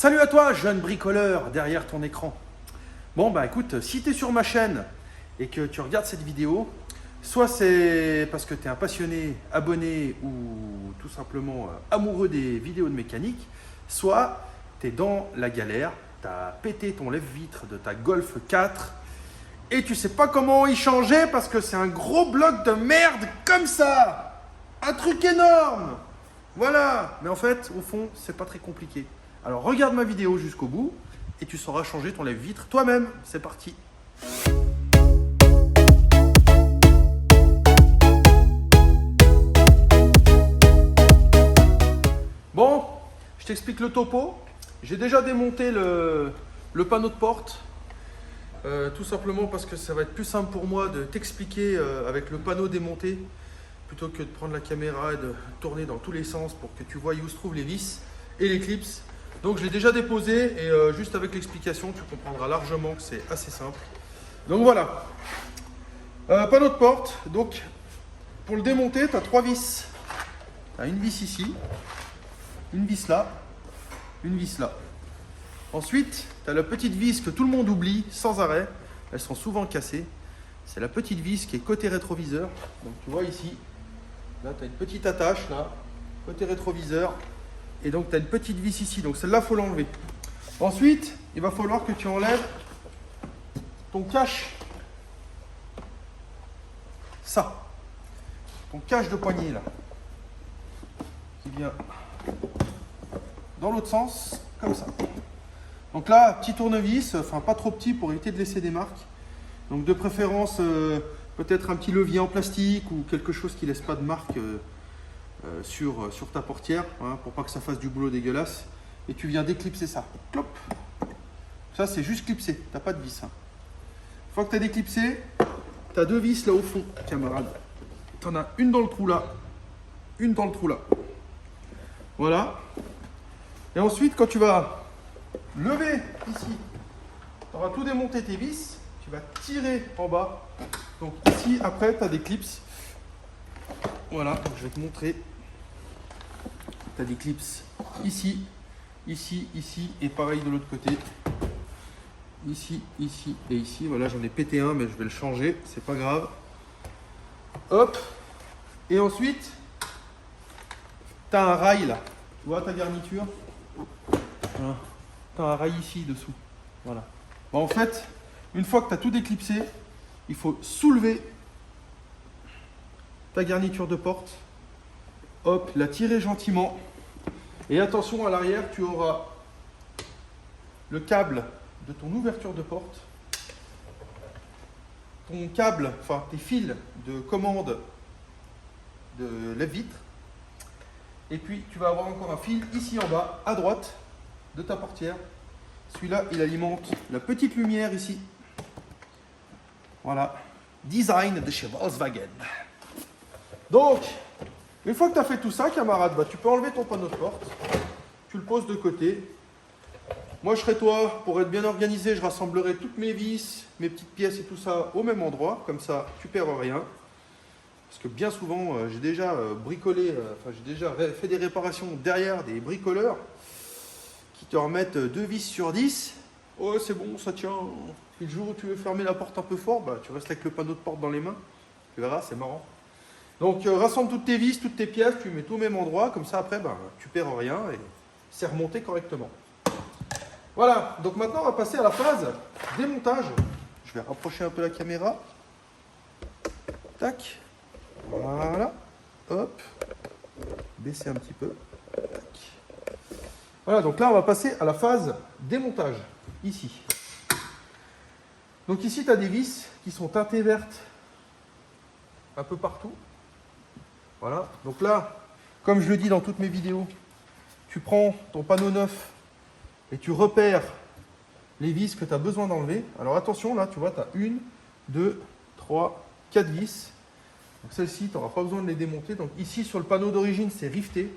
Salut à toi, jeune bricoleur derrière ton écran. Bon, bah écoute, si tu es sur ma chaîne et que tu regardes cette vidéo, soit c'est parce que tu es un passionné, abonné ou tout simplement amoureux des vidéos de mécanique, soit tu es dans la galère, tu as pété ton lève-vitre de ta Golf 4 et tu sais pas comment y changer parce que c'est un gros bloc de merde comme ça. Un truc énorme. Voilà, mais en fait, au fond, c'est pas très compliqué. Alors regarde ma vidéo jusqu'au bout et tu sauras changer ton lève-vitre toi-même. C'est parti. Bon, je t'explique le topo. J'ai déjà démonté le panneau de porte. Tout simplement parce que ça va être plus simple pour moi de t'expliquer avec le panneau démonté plutôt que de prendre la caméra et de tourner dans tous les sens pour que tu vois où se trouvent les vis et les clips. Donc je l'ai déjà déposé et juste avec l'explication, tu comprendras largement que c'est assez simple. Donc voilà. Panneau de porte. Donc pour le démonter, tu as 3 vis. Tu as une vis ici, une vis là, une vis là. Ensuite, tu as la petite vis que tout le monde oublie sans arrêt. Elles sont souvent cassées. C'est la petite vis qui est côté rétroviseur. Donc tu vois ici, là tu as une petite attache là, côté rétroviseur. Et donc tu as une petite vis ici. Donc celle-là, il faut l'enlever. Ensuite, il va falloir que tu enlèves ton cache. Ça. Ton cache de poignée là. Qui vient dans l'autre sens, comme ça. Donc là, petit tournevis, enfin pas trop petit pour éviter de laisser des marques. Donc de préférence, peut-être un petit levier en plastique ou quelque chose qui ne laisse pas de marque sur ta portière, hein, pour pas que ça fasse du boulot dégueulasse. Et tu viens déclipser ça. Clop. Ça, c'est juste clipsé, tu n'as pas de vis. Hein. Une fois que tu as déclipsé, tu as 2 vis là au fond, camarade. Tu en as une dans le trou là, une dans le trou là. Voilà. Et ensuite, quand tu vas lever ici, tu auras tout démonté tes vis. Tu vas tirer en bas. Donc ici, après, tu as des clips. Voilà, donc je vais te montrer. Tu as des clips ici, ici, ici, et pareil de l'autre côté. Ici, ici et ici. Voilà, j'en ai pété un, mais je vais le changer. C'est pas grave. Hop. Et ensuite, tu as un rail là. Tu vois ta garniture? Voilà. Tu as un rail ici dessous. Voilà. Bon, en fait, une fois que tu as tout déclipsé, il faut soulever ta garniture de porte. Hop, la tirer gentiment. Et attention, à l'arrière, tu auras le câble de ton ouverture de porte. Ton câble, enfin tes fils de commande de lève-vitre. Et puis, tu vas avoir encore un fil ici en bas, à droite de ta portière. Celui-là, il alimente la petite lumière ici. Voilà. Design de chez Volkswagen. Donc, une fois que tu as fait tout ça, camarade, bah, tu peux enlever ton panneau de porte. Tu le poses de côté. Moi, je serai toi, pour être bien organisé, je rassemblerai toutes mes vis, mes petites pièces et tout ça au même endroit. Comme ça, tu ne perds rien. Parce que bien souvent, j'ai déjà bricolé, j'ai déjà fait des réparations derrière des bricoleurs qui te remettent 2 vis sur 10. Oh, c'est bon, ça tient. Et le jour où tu veux fermer la porte un peu fort, bah, tu restes avec le panneau de porte dans les mains. Tu verras, c'est marrant. Donc, rassemble toutes tes vis, toutes tes pièces, tu mets tout au même endroit. Comme ça, après, bah, tu perds rien et c'est remonté correctement. Voilà, donc maintenant, on va passer à la phase démontage. Je vais rapprocher un peu la caméra. Tac. Voilà. Hop. Baisser un petit peu. Tac. Voilà, donc là, on va passer à la phase démontage. Ici. Donc ici, tu as des vis qui sont teintées vertes un peu partout. Voilà. Donc là, comme je le dis dans toutes mes vidéos, tu prends ton panneau neuf et tu repères les vis que tu as besoin d'enlever. Alors attention, là, tu vois, tu as 1, 2, 3, 4 vis. Donc celles-ci, tu n'auras pas besoin de les démonter. Donc ici, sur le panneau d'origine, c'est rifté.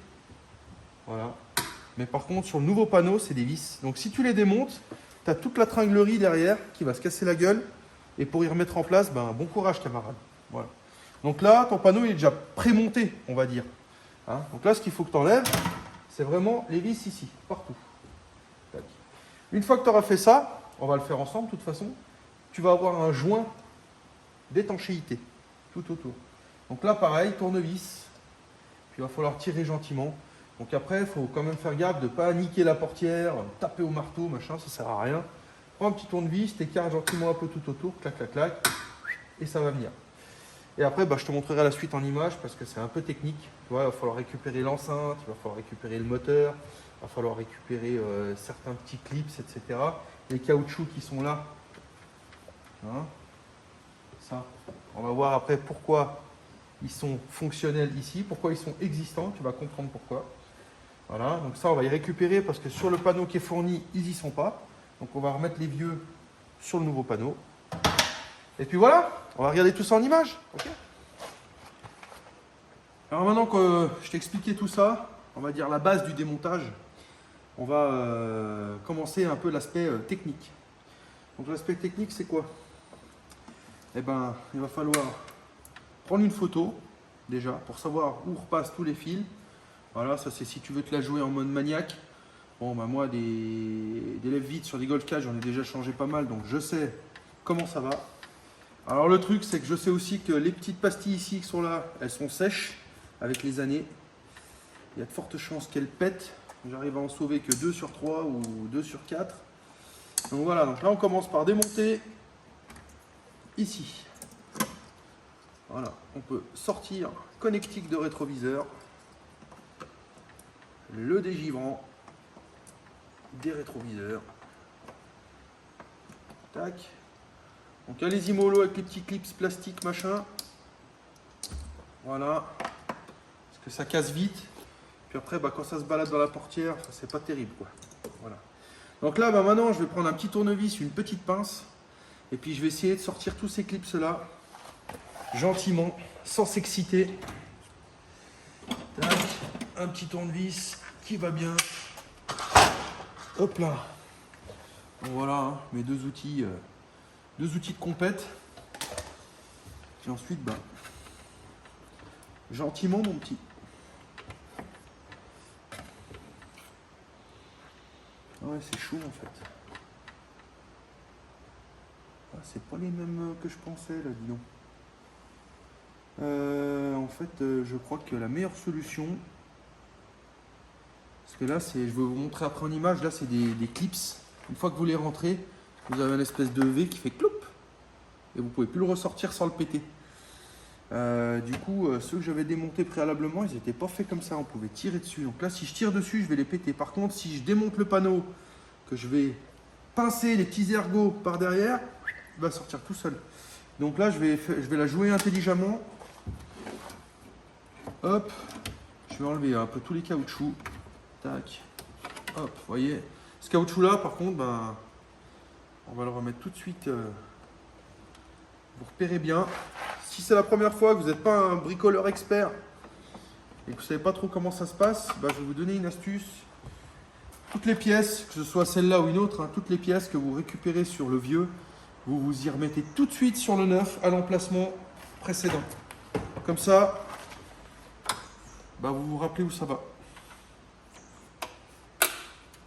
Voilà. Mais par contre, sur le nouveau panneau, c'est des vis. Donc si tu les démontes, tu as toute la tringlerie derrière qui va se casser la gueule. Et pour y remettre en place, ben, bon courage, camarade. Voilà. Donc là, ton panneau il est déjà prémonté, on va dire. Hein. Donc là, ce qu'il faut que tu enlèves, c'est vraiment les vis ici, partout. Tac. Une fois que tu auras fait ça, on va le faire ensemble de toute façon, tu vas avoir un joint d'étanchéité tout autour. Donc là, pareil, tournevis. Puis il va falloir tirer gentiment. Donc après, il faut quand même faire gaffe de ne pas niquer la portière, taper au marteau, machin, ça sert à rien. Prends un petit tournevis, t'écartes gentiment un peu tout autour, clac, clac, clac, et ça va venir. Et après, je te montrerai la suite en image parce que c'est un peu technique. Tu vois, il va falloir récupérer l'enceinte, il va falloir récupérer le moteur, il va falloir récupérer certains petits clips, etc. Les caoutchoucs qui sont là. Hein, ça, on va voir après pourquoi ils sont fonctionnels ici, pourquoi ils sont existants, tu vas comprendre pourquoi. Voilà, donc ça on va y récupérer parce que sur le panneau qui est fourni, ils n'y sont pas. Donc on va remettre les vieux sur le nouveau panneau. Et puis voilà, on va regarder tout ça en image. Okay. Alors maintenant que je t'ai expliqué tout ça, on va dire la base du démontage, on va commencer un peu l'aspect technique. Donc l'aspect technique c'est quoi? Eh ben, il va falloir prendre une photo, déjà, pour savoir où repassent tous les fils. Voilà, ça c'est si tu veux te la jouer en mode maniaque. Bon, moi, des lèvres vides sur des Golf 4, j'en ai déjà changé pas mal, donc je sais comment ça va. Alors le truc, c'est que je sais aussi que les petites pastilles ici qui sont là, elles sont sèches avec les années. Il y a de fortes chances qu'elles pètent. J'arrive à en sauver que 2 sur 3 ou 2 sur 4. Donc voilà, donc là on commence par démonter ici. Voilà, on peut sortir connectique de rétroviseur, le dégivrant des rétroviseurs. Tac. Donc allez-y mollo avec les petits clips plastiques machin. Voilà. Parce que ça casse vite. Puis après, quand ça se balade dans la portière, c'est pas terrible quoi. Voilà. Donc là, maintenant, je vais prendre un petit tournevis, une petite pince. Et puis je vais essayer de sortir tous ces clips là. Gentiment, sans s'exciter. Un petit tournevis qui va bien. Hop là. Bon, voilà, hein, mes deux outils de compète. Et ensuite, gentiment mon petit. Ouais, c'est chaud en fait. Ah, c'est pas les mêmes que je pensais là, dis donc. En fait, je crois que la meilleure solution, parce que là, je vais vous montrer après en image, là, c'est des clips. Une fois que vous les rentrez, vous avez une espèce de V qui fait cloup, et vous pouvez plus le ressortir sans le péter. Du coup, ceux que j'avais démontés préalablement, ils n'étaient pas faits comme ça, on pouvait tirer dessus. Donc là, si je tire dessus, je vais les péter. Par contre, si je démonte le panneau, que je vais pincer les petits ergots par derrière, il va sortir tout seul. Donc là, je vais la jouer intelligemment. Hop, je vais enlever un peu tous les caoutchoucs. Tac, hop, vous voyez. Ce caoutchouc là, par contre, on va le remettre tout de suite. Vous repérez bien. Si c'est la première fois que vous n'êtes pas un bricoleur expert et que vous ne savez pas trop comment ça se passe, je vais vous donner une astuce. Toutes les pièces, que ce soit celle-là ou une autre, hein, toutes les pièces que vous récupérez sur le vieux, vous vous y remettez tout de suite sur le neuf à l'emplacement précédent. Comme ça, vous vous rappelez où ça va.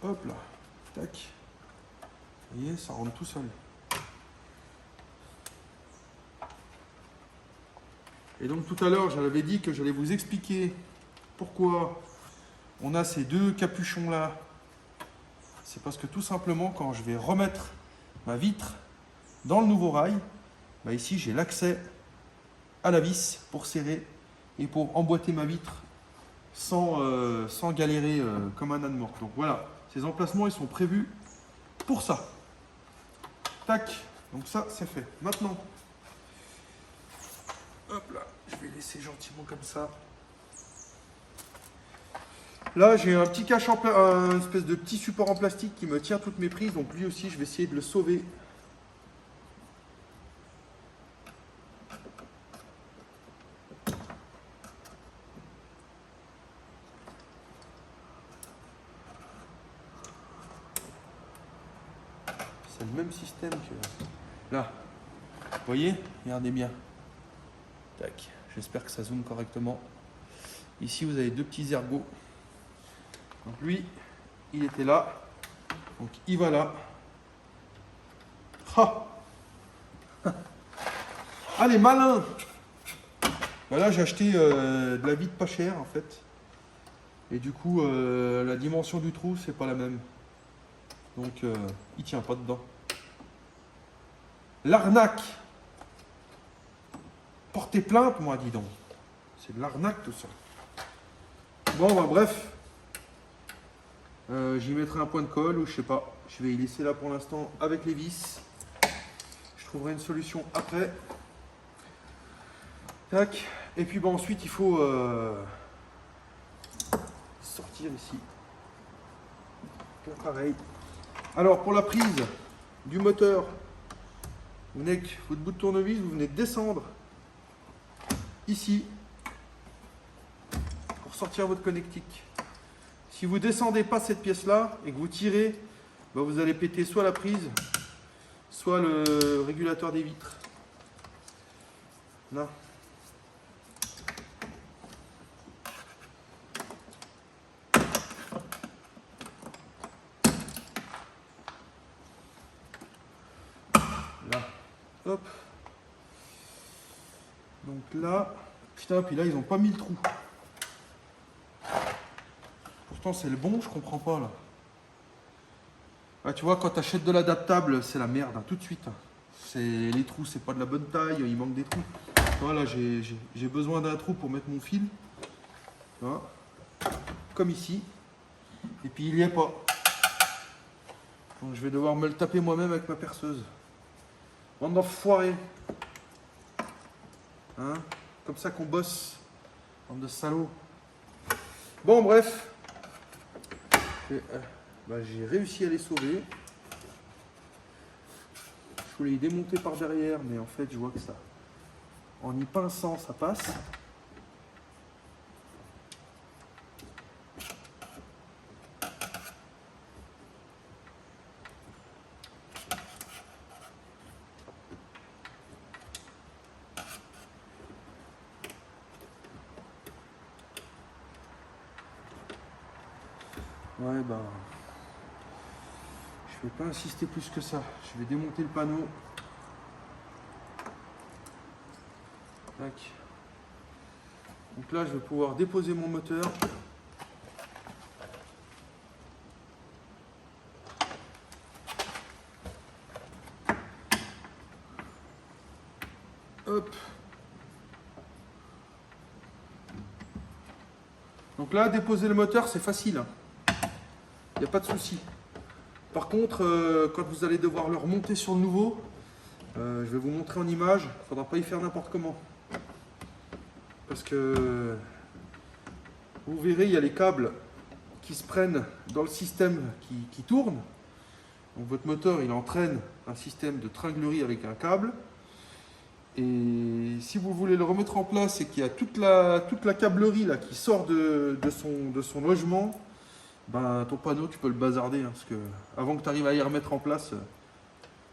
Hop là, tac. Vous voyez, ça rentre tout seul. Et donc tout à l'heure, j'avais dit que j'allais vous expliquer pourquoi on a ces deux capuchons là. C'est parce que tout simplement, quand je vais remettre ma vitre dans le nouveau rail, ici j'ai l'accès à la vis pour serrer et pour emboîter ma vitre sans galérer comme un âne mort. Donc voilà, ces emplacements ils sont prévus pour ça. Tac, donc ça c'est fait. Maintenant, hop là, je vais laisser gentiment comme ça. Là j'ai un petit cache un espèce de petit support en plastique qui me tient toutes mes prises, donc lui aussi je vais essayer de le sauver. C'est le même système que là. Vous voyez, regardez bien. Tac, j'espère que ça zoome correctement. Ici, vous avez deux petits ergots. Donc lui, il était là. Donc il va là. Ah, allez, malin. Voilà, j'ai acheté de la vitre pas chère en fait. Et du coup, la dimension du trou, c'est pas la même. Donc, il tient pas dedans. L'arnaque. Portez plainte, moi, dis donc. C'est de l'arnaque tout ça. Bon, bah, bref. J'y mettrai un point de colle ou je sais pas. Je vais y laisser là pour l'instant avec les vis. Je trouverai une solution après. Tac. Et puis bon, ensuite il faut sortir ici. Bon, pareil. Alors pour la prise du moteur, vous venez avec votre bout de tournevis, vous venez descendre ici pour sortir votre connectique. Si vous descendez pas cette pièce là et que vous tirez, bah, vous allez péter soit la prise, soit le régulateur des vitres. Là. Là. Hop. Donc là. Putain, puis là, ils ont pas mis le trou. Pourtant, c'est le bon, je comprends pas là. Ah, tu vois, quand tu achètes de l'adaptable, c'est la merde, hein, tout de suite. Les trous, c'est pas de la bonne taille, il manque des trous. Voilà, j'ai besoin d'un trou pour mettre mon fil. Voilà. Comme ici. Et puis il n'y est pas. Donc je vais devoir me le taper moi-même avec ma perceuse. Bande d'enfoirés. Hein? Comme ça qu'on bosse. Bande de salauds. Bon, bref. J'ai réussi à les sauver. Je voulais les démonter par derrière, mais en fait, je vois que ça, en y pinçant, ça passe. Ouais, bah, je vais pas insister plus que ça. Je vais démonter le panneau. Tac. Donc là, je vais pouvoir déposer mon moteur. Hop. Donc là, déposer le moteur, c'est facile. Il n'y a pas de souci. Par contre, quand vous allez devoir le remonter sur le nouveau, je vais vous montrer en image, il ne faudra pas y faire n'importe comment. Parce que vous verrez, il y a les câbles qui se prennent dans le système qui tourne. Donc votre moteur, il entraîne un système de tringlerie avec un câble. Et si vous voulez le remettre en place et qu'il y a toute la câblerie là, qui sort de son logement, ben, ton panneau, tu peux le bazarder. Hein, parce que avant que tu arrives à y remettre en place,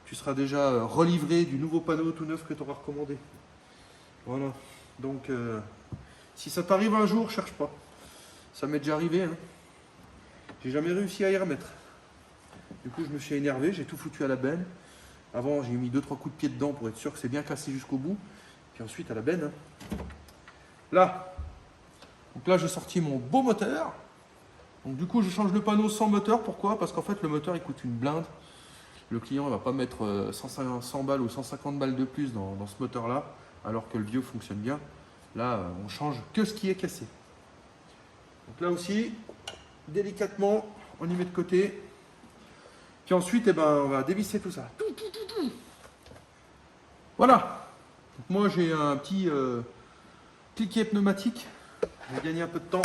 tu seras déjà relivré du nouveau panneau tout neuf que tu auras recommandé. Voilà. Donc, si ça t'arrive un jour, cherche pas. Ça m'est déjà arrivé. Hein. J'ai jamais réussi à y remettre. Du coup, je me suis énervé, j'ai tout foutu à la benne. Avant, j'ai mis 2-3 coups de pied dedans pour être sûr que c'est bien cassé jusqu'au bout. Puis ensuite, à la benne. Hein. Là. Donc là, j'ai sorti mon beau moteur. Donc du coup, je change le panneau sans moteur. Pourquoi? Parce qu'en fait, le moteur, il coûte une blinde. Le client ne va pas mettre 100 balles ou 150 balles de plus dans ce moteur-là, alors que le vieux fonctionne bien. Là, on change que ce qui est cassé. Donc là aussi, délicatement, on y met de côté. Puis ensuite, eh ben, on va dévisser tout ça. Voilà. Donc moi, j'ai un petit cliquet pneumatique. Je vais gagner un peu de temps.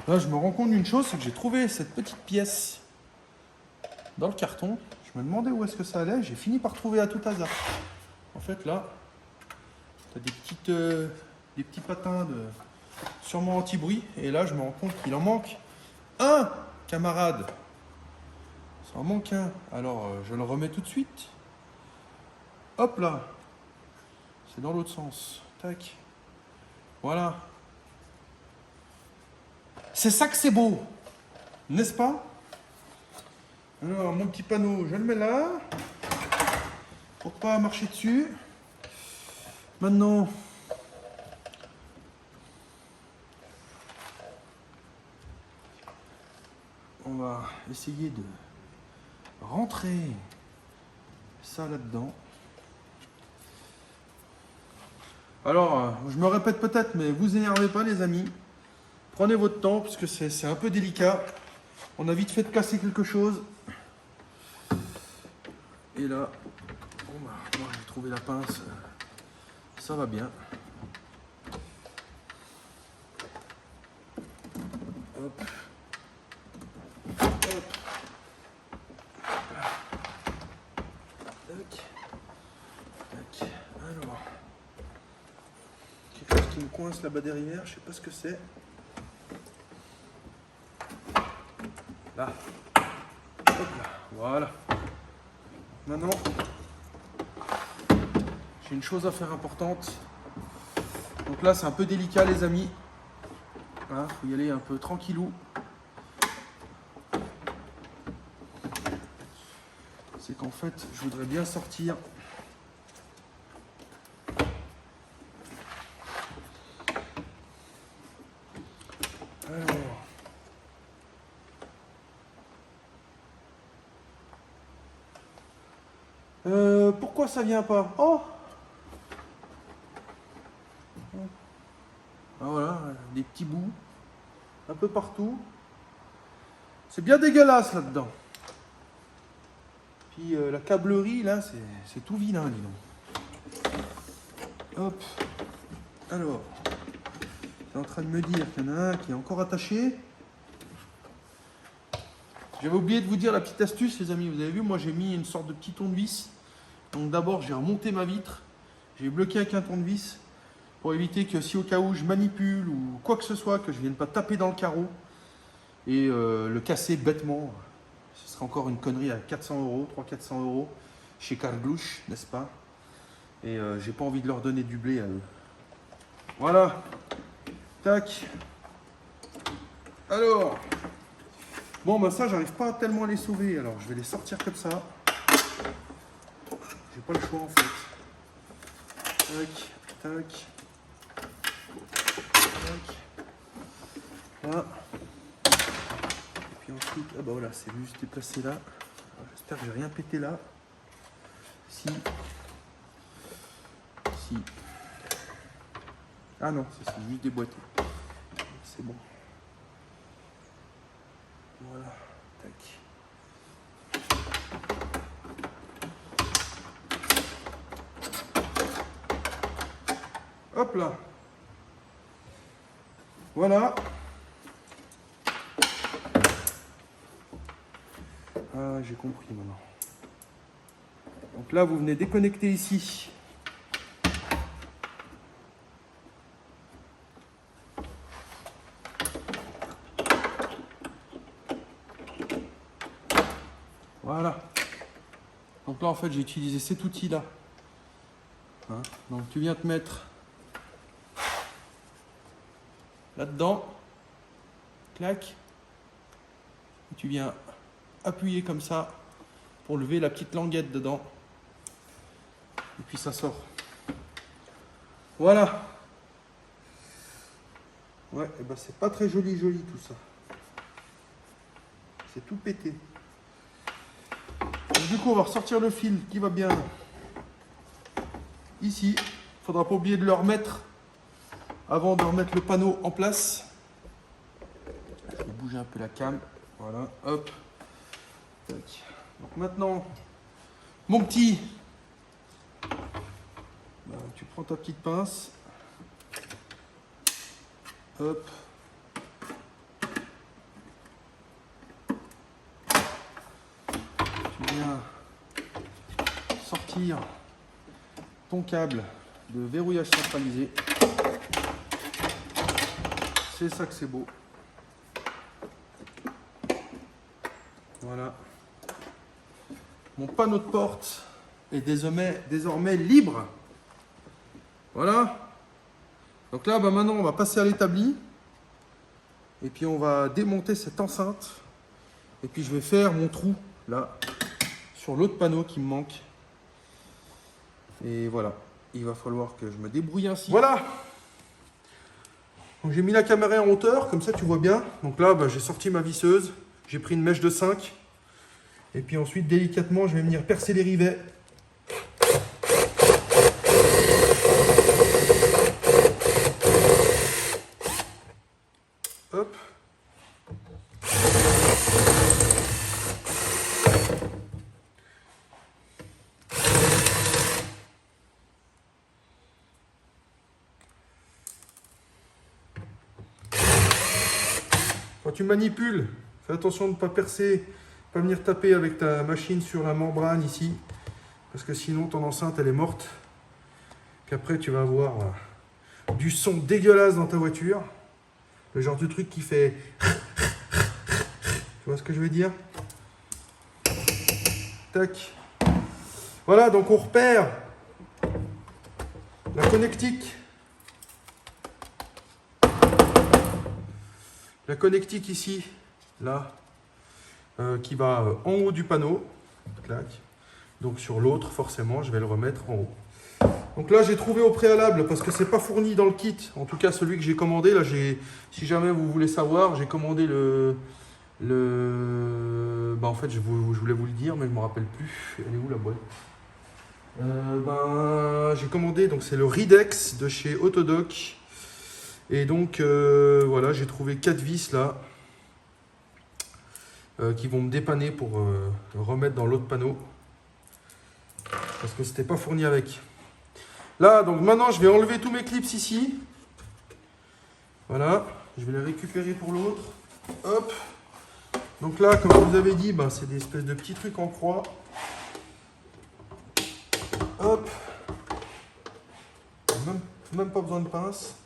Là, je me rends compte d'une chose, c'est que j'ai trouvé cette petite pièce dans le carton. Je me demandais où est-ce que ça allait. J'ai fini par trouver à tout hasard. En fait, là, tu as des petits patins de sûrement anti-bruit. Et là, je me rends compte qu'il en manque un, camarade. Ça en manque un. Alors, je le remets tout de suite. Hop là. C'est dans l'autre sens. Tac. Voilà. C'est ça que c'est beau. N'est-ce pas? Alors, mon petit panneau, je le mets là. Pour pas marcher dessus. Maintenant, on va essayer de rentrer ça là-dedans. Alors, je me répète peut-être, mais vous énervez pas les amis. Prenez votre temps, parce que c'est un peu délicat. On a vite fait de casser quelque chose. Et là, bon bah, moi j'ai trouvé la pince. Ça va bien. Hop. Hop. Tac. Tac. Alors. Quelque chose qui me coince là-bas derrière, je sais pas ce que c'est. Là. Hop là. Voilà. Maintenant, j'ai une chose à faire importante. Donc là, c'est un peu délicat les amis. Hein, faut y aller un peu tranquillou. C'est qu'en fait, je voudrais bien sortir. Alors. Pourquoi ça vient pas? Oh! Ah voilà, des petits bouts. Un peu partout. C'est bien dégueulasse là-dedans. Puis la câblerie, là, c'est tout vilain, dis donc. Hop. Alors. T'es en train de me dire qu'il y en a un qui est encore attaché. J'avais oublié de vous dire la petite astuce, les amis. Vous avez vu, moi, j'ai mis une sorte de petit tournevis. Donc d'abord, j'ai remonté ma vitre. J'ai bloqué avec un tournevis pour éviter que si au cas où je manipule ou quoi que ce soit, que je ne vienne pas taper dans le carreau et le casser bêtement. Ce serait encore une connerie à 400 €, 300-400 € chez Cargluch, n'est-ce pas? Et j'ai pas envie de leur donner du blé à eux. Voilà. Tac. Alors. Bon, bah ça, j'arrive pas tellement à les sauver. Alors, je vais les sortir comme ça. J'ai pas le choix en fait. Tac, tac. Tac. Là. Et puis ensuite, ah bah voilà, c'est juste déplacé là. J'espère que j'ai rien pété là. Si. Si. Ah non, c'est juste déboîté. C'est bon. Voilà. Tac. Hop là. Voilà. Ah, j'ai compris maintenant. Donc là, vous venez déconnecter ici. Voilà. Donc là, en fait, j'ai utilisé cet outil-là. Hein, donc tu viens te mettre là-dedans. Clac. Et tu viens appuyer comme ça pour lever la petite languette dedans. Et puis ça sort. Voilà. Ouais, et ben c'est pas très joli tout ça. C'est tout pété. Donc, du coup, on va ressortir le fil qui va bien ici. Faudra pas oublier de le remettre avant de remettre le panneau en place. Je vais bouger un peu la cam. Voilà, hop. Tac. Donc maintenant, mon petit, ben, tu prends ta petite pince. Hop. viens sortir ton câble de verrouillage centralisé. C'est ça que c'est beau. Voilà. Mon panneau de porte est désormais libre. Voilà. Donc là, maintenant, on va passer à l'établi. Et puis, on va démonter cette enceinte. Et puis, je vais faire mon trou, là, sur l'autre panneau qui me manque. Et voilà. Il va falloir que je me débrouille ainsi. Voilà. Donc, j'ai mis la caméra en hauteur, comme ça, tu vois bien. Donc là, j'ai sorti ma visseuse. J'ai pris une mèche de 5. Et puis ensuite, délicatement, je vais venir percer les rivets. Hop. Quand tu manipules, fais attention de ne pas percer, pas venir taper avec ta machine sur la membrane ici, parce que sinon ton enceinte elle est morte. Puis après tu vas avoir du son dégueulasse dans ta voiture, le genre de truc qui fait... Tu vois ce que je veux dire? Tac. Voilà, donc on repère la connectique. La connectique ici, là, qui va en haut du panneau. Clac. Donc sur l'autre, forcément, je vais le remettre en haut. Donc là, j'ai trouvé au préalable, parce que c'est pas fourni dans le kit, en tout cas celui que j'ai commandé, là, si jamais vous voulez savoir, j'ai commandé en fait, je voulais vous le dire, mais je ne me rappelle plus. Elle est où la boîte? J'ai commandé, donc c'est le Ridex de chez Autodoc. Et donc, voilà, j'ai trouvé 4 vis là, qui vont me dépanner pour remettre dans l'autre panneau. Parce que c'était pas fourni avec. Là, donc maintenant, je vais enlever tous mes clips ici. Voilà, je vais les récupérer pour l'autre. Hop. Donc là, comme je vous avais dit, c'est des espèces de petits trucs en croix. Hop. Même pas besoin de pince.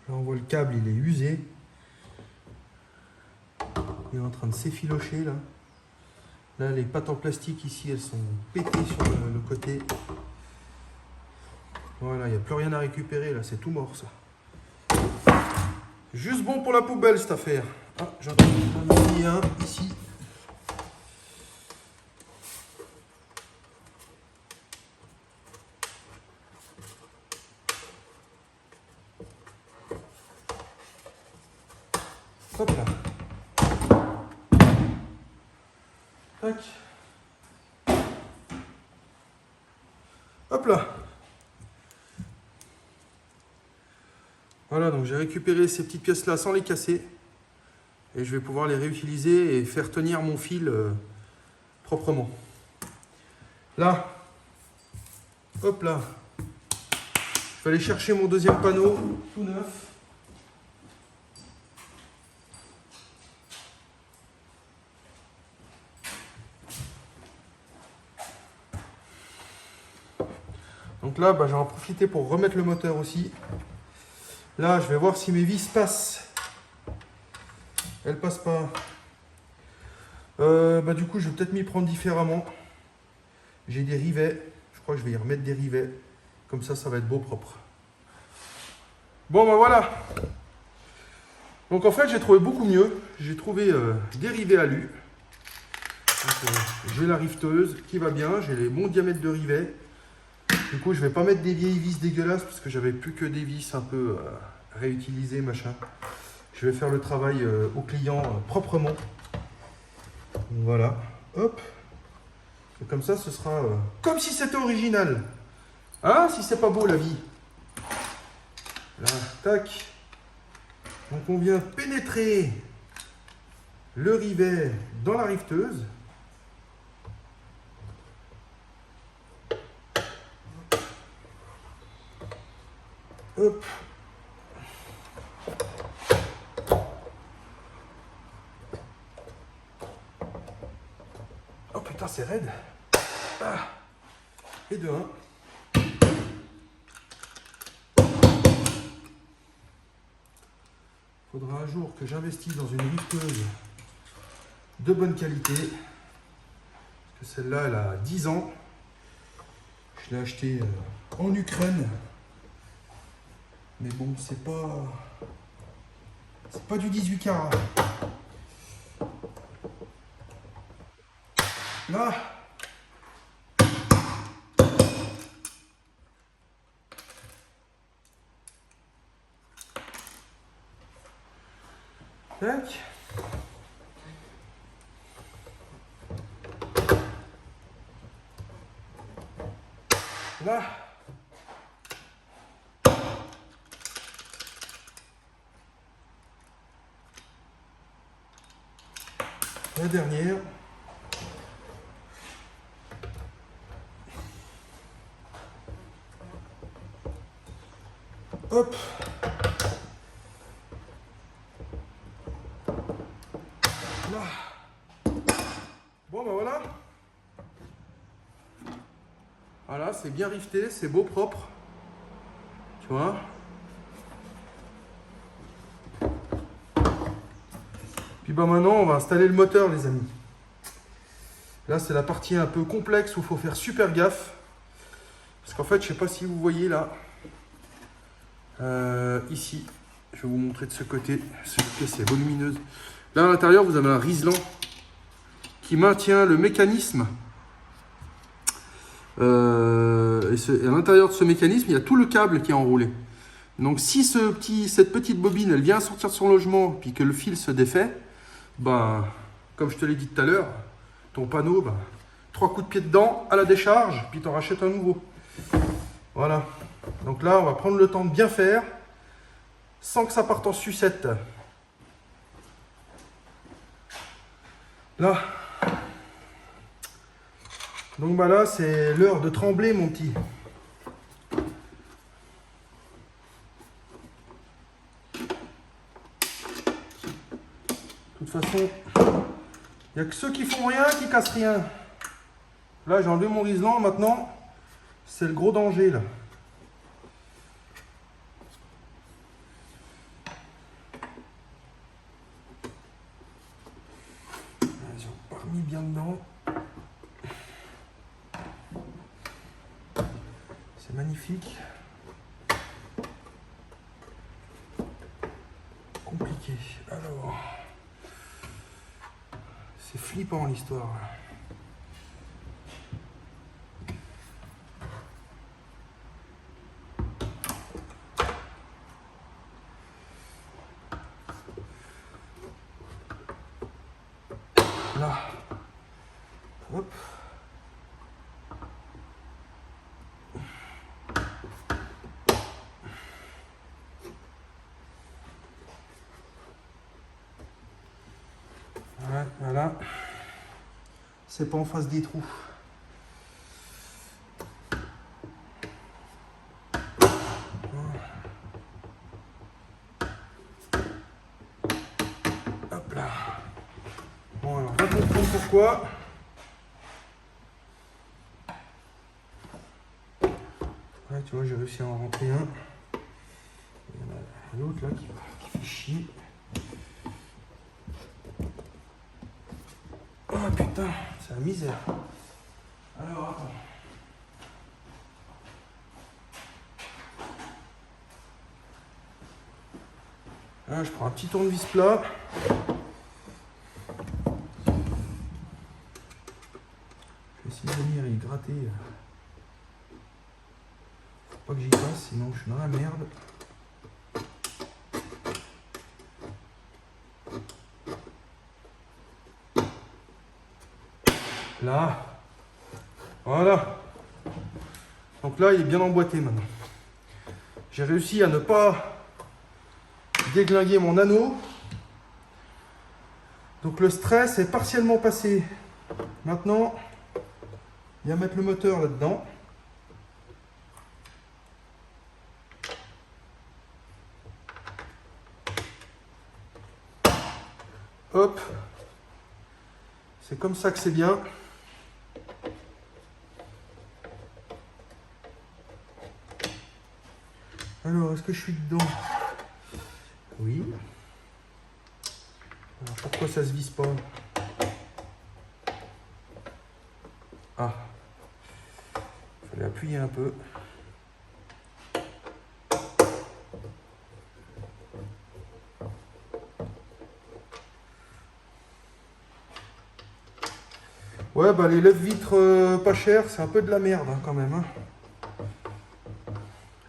Là, on voit le câble, il est usé. Il est en train de s'effilocher là. Là, les pattes en plastique ici, elles sont pétées sur le côté. Voilà, il n'y a plus rien à récupérer là, c'est tout mort ça. Juste bon pour la poubelle cette affaire. Ah, j'en ai mis un ici. Hop là. Tac. Hop là. Voilà, donc j'ai récupéré ces petites pièces là sans les casser. Et je vais pouvoir les réutiliser et faire tenir mon fil proprement. Là. Hop là. Je vais aller chercher mon deuxième panneau tout neuf. Donc là, je vais en profiter pour remettre le moteur aussi. Là, je vais voir si mes vis passent. Elles passent pas. Du coup, je vais peut-être m'y prendre différemment. J'ai des rivets. Je crois que je vais y remettre des rivets. Comme ça, ça va être beau propre. Bon, voilà. Donc en fait, j'ai trouvé beaucoup mieux. J'ai trouvé des rivets alu. J'ai la rifteuse qui va bien. J'ai les bons diamètres de rivets. Du coup, je vais pas mettre des vieilles vis dégueulasses parce que j'avais plus que des vis un peu réutilisées, machin. Je vais faire le travail au client proprement. Voilà, hop. Et comme ça, ce sera comme si c'était original. Hein, si c'est pas beau la vie. Là, tac. Donc on vient pénétrer le rivet dans la rifteuse. Hop. Oh putain, c'est raide. Ah. Et de 1. Faudra un jour que j'investisse dans une rifteuse de bonne qualité. Parce que celle-là, elle a 10 ans. Je l'ai achetée en Ukraine. Mais bon, c'est pas du 18 carats. Là. Tac. Là. La dernière. Hop. Là. Bon ben voilà. Voilà, c'est bien rifté, c'est beau, propre. Tu vois. Puis bah maintenant, on va installer le moteur, les amis. Là, c'est la partie un peu complexe où il faut faire super gaffe. Parce qu'en fait, je sais pas si vous voyez là. Ici, je vais vous montrer de ce côté. Cette pièce est volumineuse. Là, à l'intérieur, vous avez un riselant qui maintient le mécanisme. Et à l'intérieur de ce mécanisme, il y a tout le câble qui est enroulé. Donc, si cette petite bobine, elle vient sortir de son logement, puis que le fil se défait, ben, comme je te l'ai dit tout à l'heure, ton panneau, ben, 3 coups de pied dedans, à la décharge, puis tu en rachètes un nouveau. Voilà. Donc là, on va prendre le temps de bien faire, sans que ça parte en sucette. Là. Donc bah là, c'est l'heure de trembler, mon petit. De toute façon, il n'y a que ceux qui font rien qui cassent rien. Là, j'ai enlevé mon riselant, maintenant, c'est le gros danger, là. J'ai pas remis bien dedans. C'est magnifique. Compliqué. Alors, c'est flippant l'histoire. Là. Hop. Voilà. C'est pas en face des trous. Hop là. Bon, alors, on va comprendre pourquoi. Ouais, tu vois, j'ai réussi à en rentrer un. Il y en a l'autre là qui fait chier. Oh putain, c'est la misère. Alors, attends. Là, je prends un petit tournevis plat. Je vais essayer de venir y gratter. Faut pas que j'y passe, sinon je suis dans la merde. Là. Voilà. Donc là, il est bien emboîté maintenant. J'ai réussi à ne pas déglinguer mon anneau. Donc le stress est partiellement passé. Maintenant, il y a à mettre le moteur là-dedans. Hop. C'est comme ça que c'est bien. Alors, est-ce que je suis dedans? Oui. Alors, pourquoi ça se visse pas? Ah. Il fallait appuyer un peu. Ouais, bah les lève-vitres pas chers, c'est un peu de la merde hein, quand même. Hein.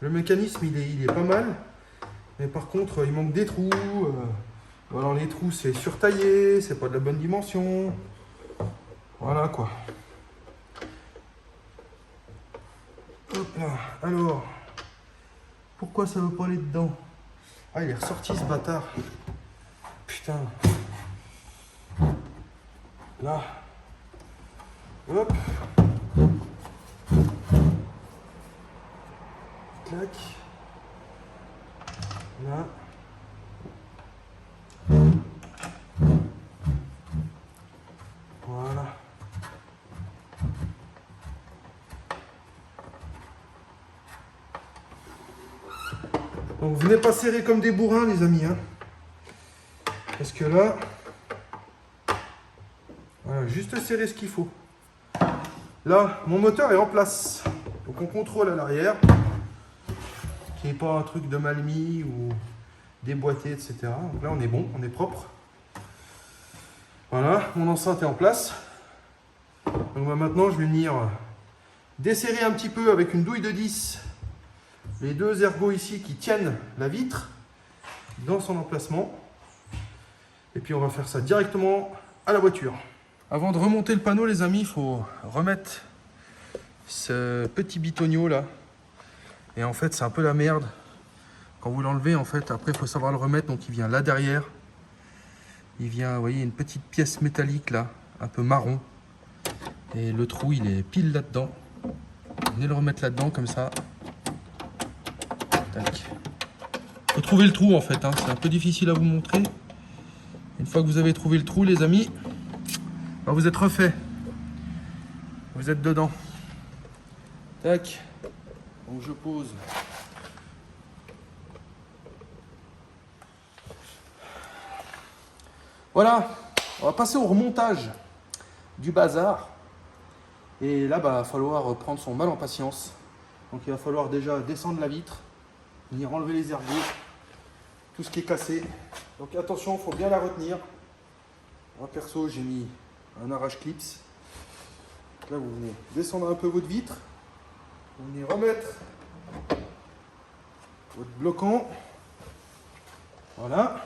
Le mécanisme, il est pas mal. Mais par contre, il manque des trous. Alors les trous, c'est surtaillé, c'est pas de la bonne dimension. Voilà quoi. Hop là. Alors, pourquoi ça veut pas aller dedans? Ah, il est ressorti ce bâtard. Putain. Là. Hop. Clac. Là. Voilà. Donc venez pas serrer comme des bourrins les amis. Hein. Parce que là, voilà, juste serrer ce qu'il faut. Là, mon moteur est en place. Donc on contrôle à l'arrière. Qu'il n'y ait pas un truc de mal mis ou déboîté, etc. Donc là, on est bon, on est propre. Voilà, mon enceinte est en place. Donc bah, maintenant, je vais venir desserrer un petit peu avec une douille de 10 les deux ergots ici qui tiennent la vitre dans son emplacement. Et puis on va faire ça directement à la voiture. Avant de remonter le panneau, les amis, il faut remettre ce petit bitonio là. Et en fait, c'est un peu la merde. Quand vous l'enlevez, en fait, après, il faut savoir le remettre. Donc, il vient là derrière. Il vient, vous voyez, une petite pièce métallique là, un peu marron. Et le trou, il est pile là-dedans. Venez le remettre là-dedans, comme ça. Tac. Faut trouver le trou, en fait. Hein. C'est un peu difficile à vous montrer. Une fois que vous avez trouvé le trou, les amis, ben, vous êtes refait. Vous êtes dedans. Tac. Donc, je pose. Voilà, on va passer au remontage du bazar. Et là, bah, il va falloir prendre son mal en patience. Donc il va falloir déjà descendre la vitre, venir enlever les ergots, tout ce qui est cassé. Donc attention, il faut bien la retenir. Moi perso, j'ai mis un arrache-clips. Là, vous venez descendre un peu votre vitre. Vous venez remettre votre bloquant. Voilà.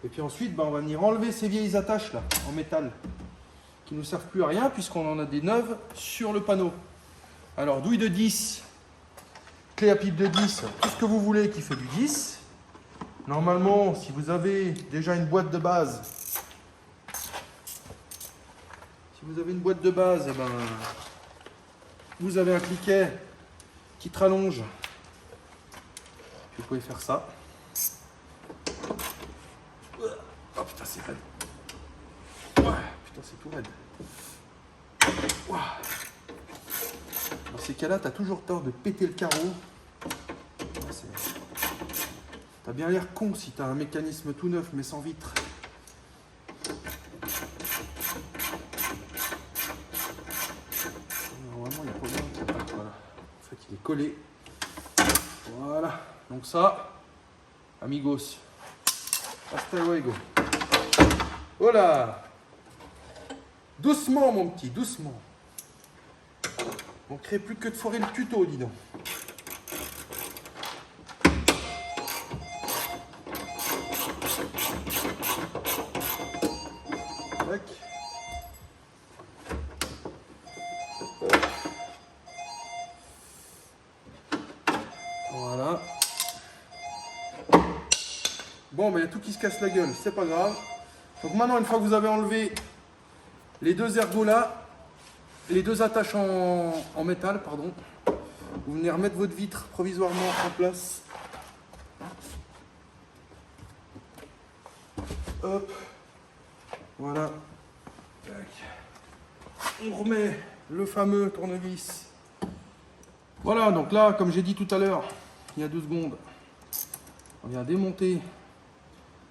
Et puis ensuite, on va venir enlever ces vieilles attaches là, en métal, qui ne nous servent plus à rien puisqu'on en a des neuves sur le panneau. Alors, douille de 10, clé à pipe de 10, tout ce que vous voulez qui fait du 10. Normalement, si vous avez déjà une boîte de base, eh ben, vous avez un cliquet qui te rallonge. Vous pouvez faire ça. Oh putain, c'est raide. Ouais, putain, c'est tout raide. Wow. Dans ces cas-là, t'as toujours peur de péter le carreau. T'as bien l'air con si t'as un mécanisme tout neuf mais sans vitre. Normalement, il n'y a pas besoin de... Voilà. En fait, il est collé. Voilà. Donc ça, amigos. Hasta luego. Voilà. Doucement, mon petit, doucement. On ne crée plus que de foirer le tuto, dis donc. Tac. Bon, mais il y a tout qui se casse la gueule, c'est pas grave. Donc maintenant, une fois que vous avez enlevé les deux ergots là, les deux attaches en métal, pardon, vous venez remettre votre vitre provisoirement en place. Hop, voilà. On remet le fameux tournevis. Voilà, donc là, comme j'ai dit tout à l'heure, il y a 2 secondes, on vient démonter.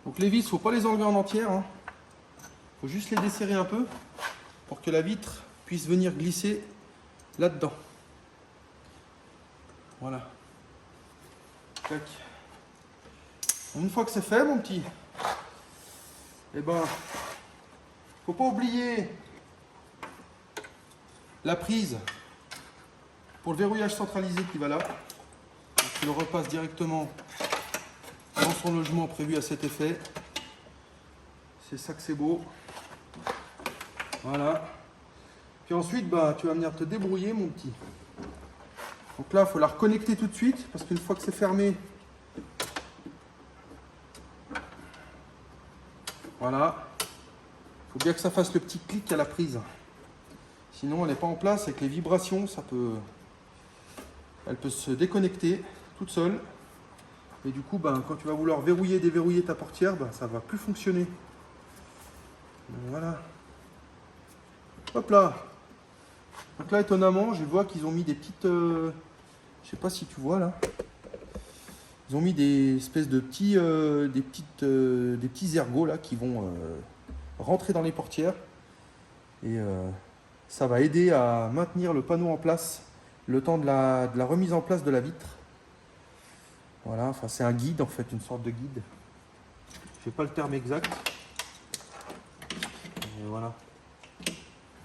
Donc les vis, il ne faut pas les enlever en entière. Il faut juste les desserrer un peu pour que la vitre puisse venir glisser là-dedans. Voilà. Tac. Une fois que c'est fait, mon petit, eh ben, faut pas oublier la prise pour le verrouillage centralisé qui va là. Donc, tu le repasses directement dans son logement prévu à cet effet. C'est ça que c'est beau. Voilà. Puis ensuite, bah, tu vas venir te débrouiller, mon petit. Donc là, il faut la reconnecter tout de suite parce qu'une fois que c'est fermé, voilà. Il faut bien que ça fasse le petit clic à la prise. Sinon, elle n'est pas en place. Avec les vibrations, elle peut se déconnecter toute seule. Et du coup, ben, quand tu vas vouloir verrouiller, déverrouiller ta portière, ben, ça ne va plus fonctionner. Donc, voilà. Hop là. Donc là, étonnamment, je vois qu'ils ont mis des petites... je sais pas si tu vois là. Ils ont mis des espèces de petits, des petits ergots là qui vont rentrer dans les portières. Et ça va aider à maintenir le panneau en place le temps de la remise en place de la vitre. Voilà, enfin c'est un guide en fait, une sorte de guide. Je n'ai pas le terme exact. Et voilà.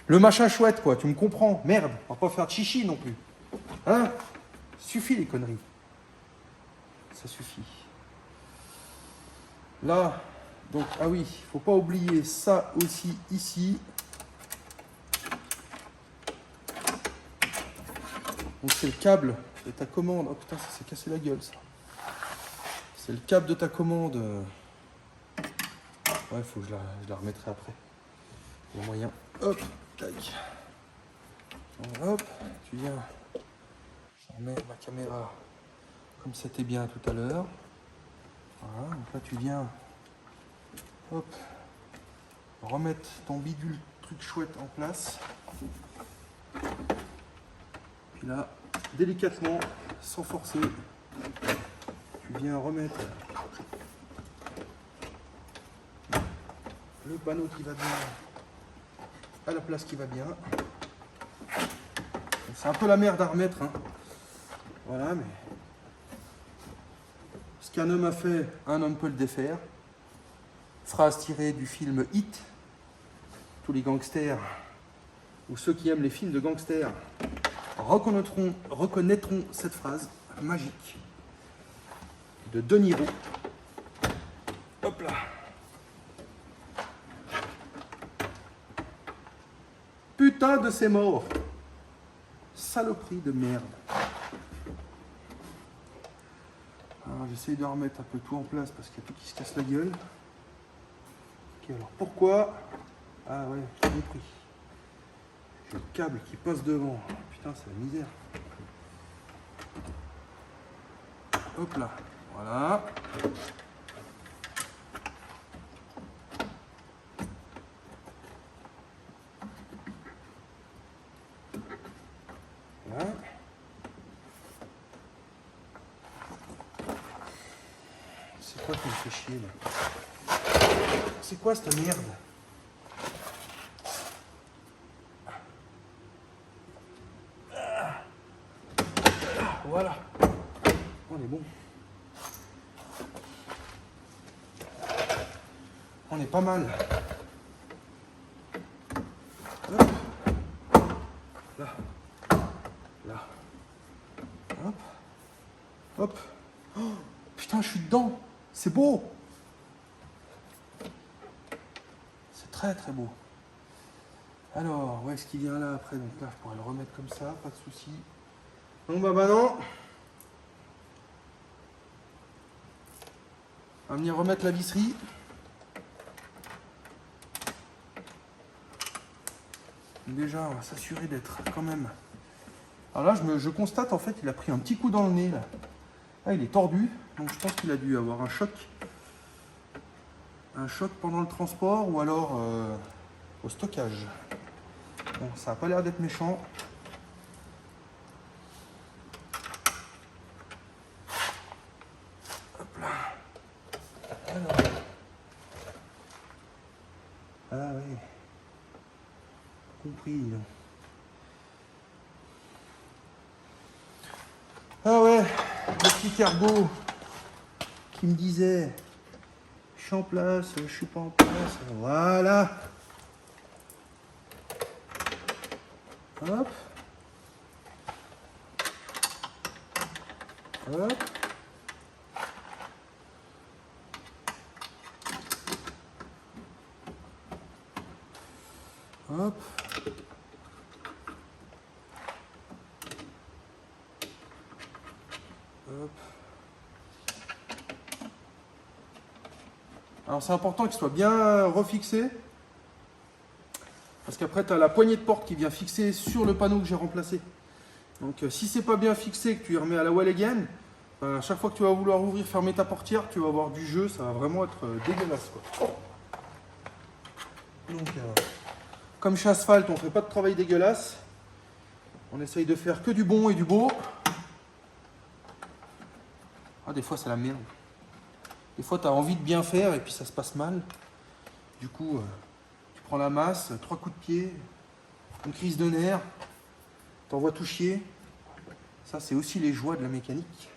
Le machin chouette quoi, tu me comprends. Merde, on va pas faire de chichi non plus. Hein? Suffit les conneries. Ça suffit. Là, donc, ah oui, il ne faut pas oublier ça aussi ici. Donc c'est le câble de ta commande. Oh putain, ça s'est cassé la gueule ça. C'est le câble de ta commande. Ouais, il faut que je la remettrai après. Il y a moyen. Hop, tac. Hop, tu viens. Je remets ma caméra comme c'était bien tout à l'heure. Voilà, donc là tu viens. Hop. Remettre ton bidule truc chouette en place. Puis là, délicatement, sans forcer, tu viens remettre le panneau qui va bien à la place qui va bien. C'est un peu la merde à remettre, hein. Voilà, mais ce qu'un homme a fait, un homme peut le défaire. Phrase tirée du film Hit. Tous les gangsters, ou ceux qui aiment les films de gangsters, reconnaîtront cette phrase magique de De Niro. Hop là. Putain de c'est mort. Saloperie de merde. Alors j'essaye de remettre un peu tout en place parce qu'il y a tout qui se casse la gueule. Ok, alors pourquoi? Ah ouais, j'ai compris. J'ai le câble qui passe devant. Putain, c'est la misère. Hop là, voilà. Voilà. C'est quoi qui me fait chier là? C'est quoi cette merde? Voilà. On est bon. On est pas mal. Hop. Là. Là. Hop. Hop. Oh, putain, je suis dedans. C'est beau. C'est très très beau. Alors, où est-ce qu'il vient là après? Donc là, je pourrais le remettre comme ça, pas de souci. Donc bah non. On va venir remettre la visserie. Déjà, on va s'assurer d'être quand même. Alors là, je constate en fait, il a pris un petit coup dans le nez là. Ah, il est tordu, donc je pense qu'il a dû avoir un choc. Un choc pendant le transport ou alors au stockage. Bon, ça n'a pas l'air d'être méchant. Hop là. Alors. Ah oui. Compris. Ah ouais, le petit cargo qui me disait je suis en place, je suis pas en place. Voilà. Hop. Hop. Hop. Hop. Alors c'est important qu'il soit bien refixé. Parce qu'après tu as la poignée de porte qui vient fixer sur le panneau que j'ai remplacé. Donc si c'est pas bien fixé, que tu y remets à la wall again, à chaque fois que tu vas vouloir ouvrir, fermer ta portière, tu vas avoir du jeu, ça va vraiment être dégueulasse, quoi. Donc comme chez Asphalt, on ne fait pas de travail dégueulasse. On essaye de faire que du bon et du beau. Ah, des fois c'est la merde. Des fois tu as envie de bien faire et puis ça se passe mal. Du coup, tu prends la masse, 3 coups de pied, une crise de nerfs, t'envoies tout chier. Ça c'est aussi les joies de la mécanique.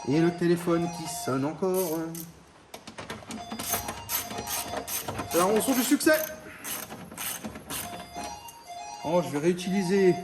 Et le téléphone qui sonne encore. Alors on sent du succès. Oh, je vais réutiliser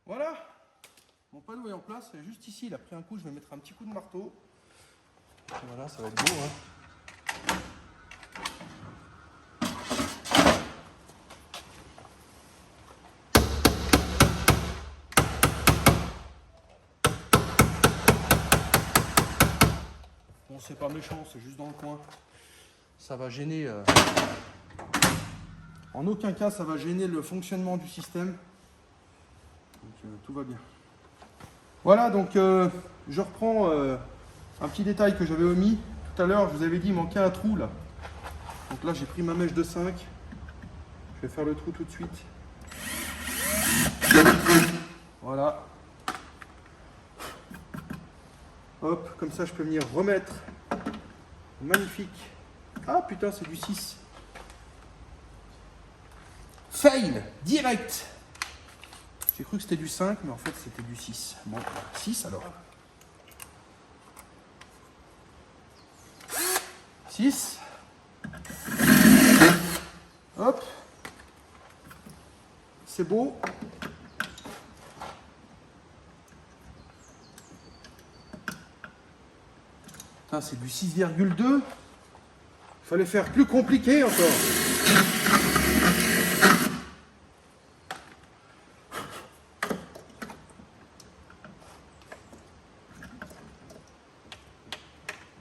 voilà, mon panneau est en place, juste ici il a pris un coup, je vais mettre un petit coup de marteau. Et voilà, ça va être beau, hein. Bon, c'est pas méchant, c'est juste dans le coin. Ça va gêner, en aucun cas ça va gêner le fonctionnement du système. Donc tout va bien. Voilà, donc je reprends un petit détail que j'avais omis. Tout à l'heure, je vous avais dit, il manquait un trou là. Donc là, j'ai pris ma mèche de 5. Je vais faire le trou tout de suite. Voilà. Hop, comme ça, je peux venir remettre. Magnifique. Ah putain, c'est du 6. Fail, direct. J'ai cru que c'était du 5, mais en fait c'était du 6. Bon, 6 alors. 6. Hop. C'est beau. Putain, c'est du 6,2. Il fallait faire plus compliqué encore.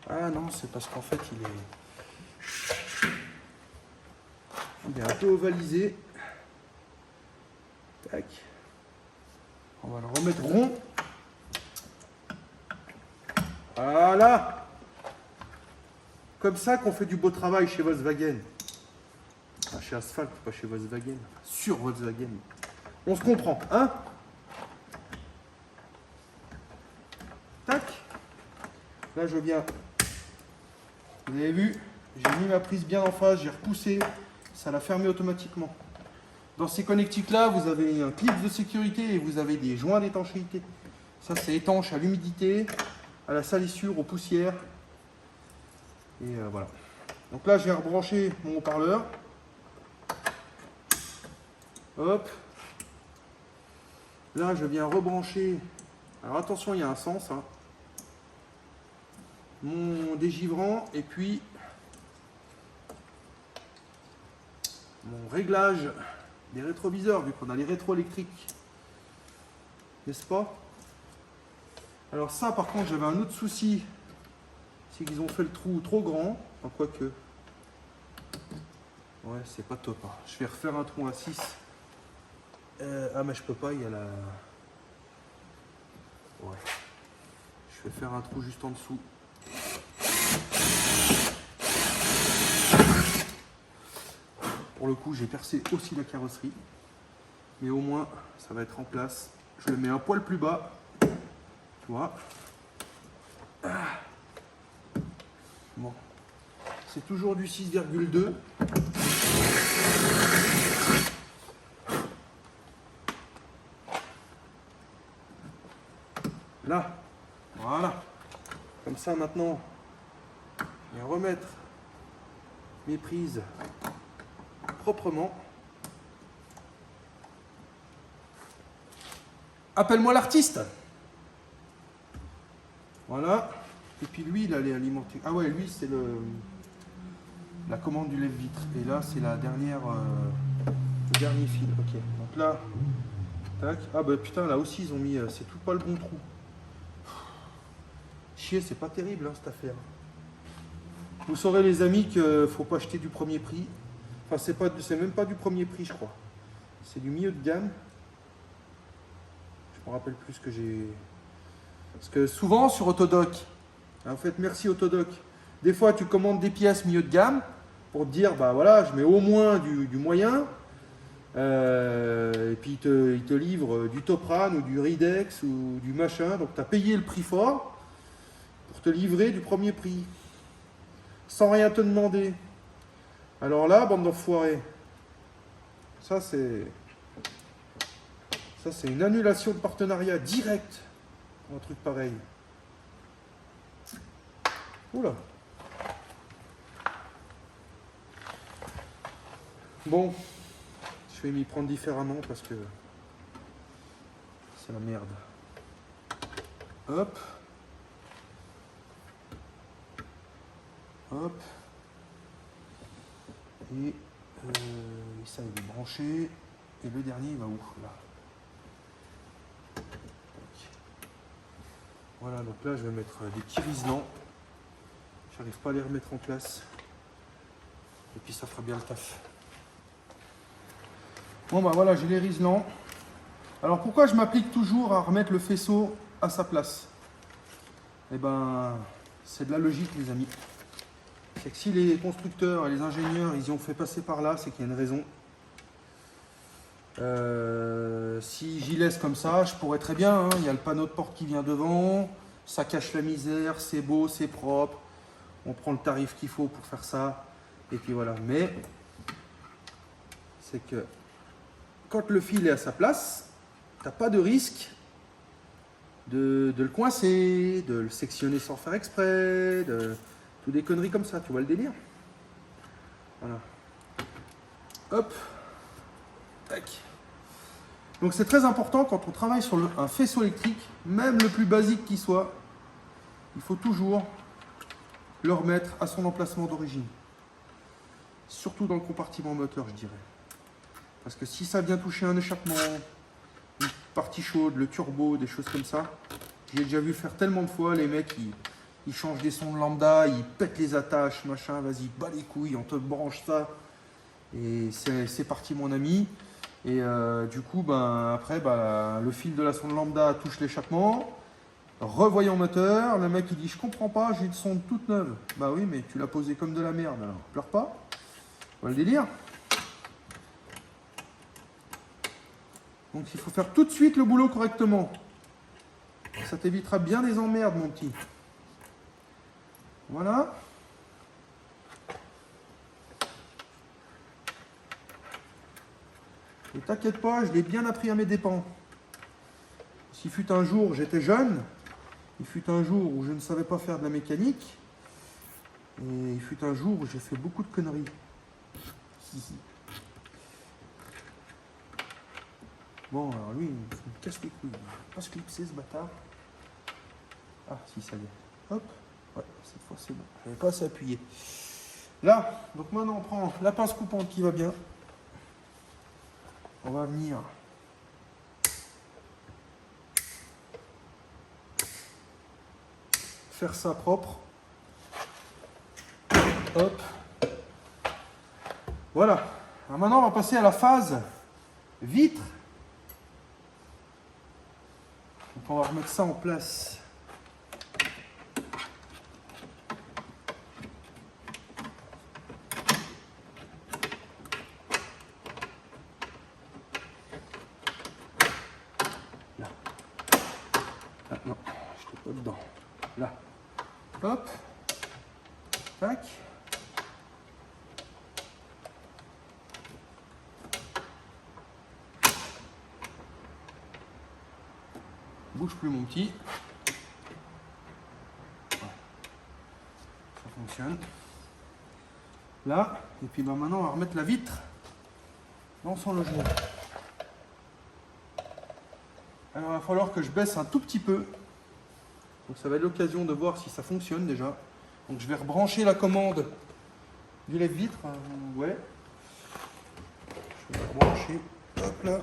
Ah non, c'est parce qu'en fait, il est un peu ovalisé. Tac. On va le remettre rond. Voilà. Comme ça qu'on fait du beau travail chez Volkswagen. Enfin, chez Asphalt, pas chez Volkswagen. Sur Volkswagen. On se comprend, hein? Tac. Là, je viens. Vous avez vu, J'ai mis ma prise bien en face, j'ai repoussé, ça l'a fermé automatiquement. Dans ces connectiques-là, vous avez un clip de sécurité et vous avez des joints d'étanchéité. Ça, c'est étanche à l'humidité, à la salissure, aux poussières. Et voilà. Donc là, je viens rebrancher mon haut-parleur. Hop. Là, je viens rebrancher. Alors attention, il y a un sens. Hein. Mon dégivrant et puis mon réglage des rétroviseurs, vu qu'on a les rétroélectriques. N'est-ce pas? Alors ça, par contre, j'avais un autre souci. C'est qu'ils ont fait le trou trop grand. Enfin, quoique. Ouais, c'est pas top. Hein. Je vais refaire un trou à 6. Ah, mais je peux pas, il y a la... Ouais. Je vais faire un trou juste en dessous. Pour le coup, j'ai percé aussi la carrosserie. Mais au moins, ça va être en place. Je le mets un poil plus bas. Tu vois. Bon. C'est toujours du 6,2. Là. Voilà. Comme ça, maintenant, je vais remettre mes prises proprement. Appelle-moi l'artiste. Voilà. Et puis lui, il allait alimenter. Ah ouais, lui, c'est la commande du lève-vitre. Et là, c'est la dernière, le dernier fil. Ok. Donc là, tac. Ah bah putain, là aussi, ils ont mis. C'est tout pas le bon trou. Chier, c'est pas terrible, hein, cette affaire. Vous saurez, les amis, qu'il ne faut pas acheter du premier prix. Enfin, c'est même pas du premier prix, je crois. C'est du milieu de gamme. Je me rappelle plus ce que j'ai. Parce que souvent sur Autodoc, en fait, merci Autodoc. Des fois, tu commandes des pièces milieu de gamme pour te dire, bah voilà, je mets au moins du moyen. Et puis il te livre du Topran ou du Ridex ou du machin. Donc tu as payé le prix fort pour te livrer du premier prix. Sans rien te demander. Alors là, bande d'enfoirés. Ça c'est une annulation de partenariat direct. Un truc pareil. Oula. Bon, je vais m'y prendre différemment parce que c'est la merde. Hop. Hop. Et ça il est branché. Et le dernier il va où là? Voilà, donc là je vais mettre des petits riselants. J'arrive pas à les remettre en place. Et puis ça fera bien le taf. Bon bah voilà, j'ai les riselants. Alors pourquoi je m'applique toujours à remettre le faisceau à sa place? Eh ben, c'est de la logique les amis. C'est que si les constructeurs et les ingénieurs ils y ont fait passer par là, c'est qu'il y a une raison. Si j'y laisse comme ça, je pourrais très bien, hein, il y a le panneau de porte qui vient devant, ça cache la misère, c'est beau, c'est propre, on prend le tarif qu'il faut pour faire ça, et puis voilà. Mais c'est que quand le fil est à sa place, t'as pas de risque de le coincer, de le sectionner sans faire exprès, de tout des conneries comme ça, tu vois le délire? Voilà. Hop. Tac. Donc c'est très important quand on travaille sur un faisceau électrique, même le plus basique qui soit, il faut toujours le remettre à son emplacement d'origine. Surtout dans le compartiment moteur, je dirais. Parce que si ça vient toucher un échappement, une partie chaude, le turbo, des choses comme ça, j'ai déjà vu faire tellement de fois, les mecs, ils changent des sons de lambda, ils pètent les attaches, machin, vas-y, bats les couilles, on te branche ça. Et c'est parti mon ami. Et du coup, ben, après, ben, le fil de la sonde lambda touche l'échappement. Revoyant moteur, le mec il dit je comprends pas, j'ai une sonde toute neuve. Bah oui, mais tu l'as posée comme de la merde, alors pleure pas. Voilà le délire. Donc il faut faire tout de suite le boulot correctement. Ça t'évitera bien des emmerdes, mon petit. Voilà. Et t'inquiète pas, je l'ai bien appris à mes dépens. S'il fut un jour, j'étais jeune, il fut un jour où je ne savais pas faire de la mécanique, et il fut un jour où j'ai fait beaucoup de conneries. Bon, alors lui, il me casse les couilles. Il va pas se clipser, ce bâtard. Ah, si, ça y est. Hop. Ouais, cette fois, c'est bon. Je n'avais pas assez appuyé. Là, donc maintenant, on prend la pince coupante qui va bien. On va venir faire ça propre. Hop. Voilà. Alors maintenant, on va passer à la phase vitre. Donc on va remettre ça en place. Là. Ah non, je ne pas dedans. Là. Hop. Tac. Bouge plus mon petit. Ouais. Ça fonctionne. Là. Et puis bah, maintenant on va remettre la vitre dans son logement. Alors il va falloir que je baisse un tout petit peu. Donc ça va être l'occasion de voir si ça fonctionne déjà. Donc je vais rebrancher la commande du lève-vitre. Ouais. Je vais la brancher. Hop là.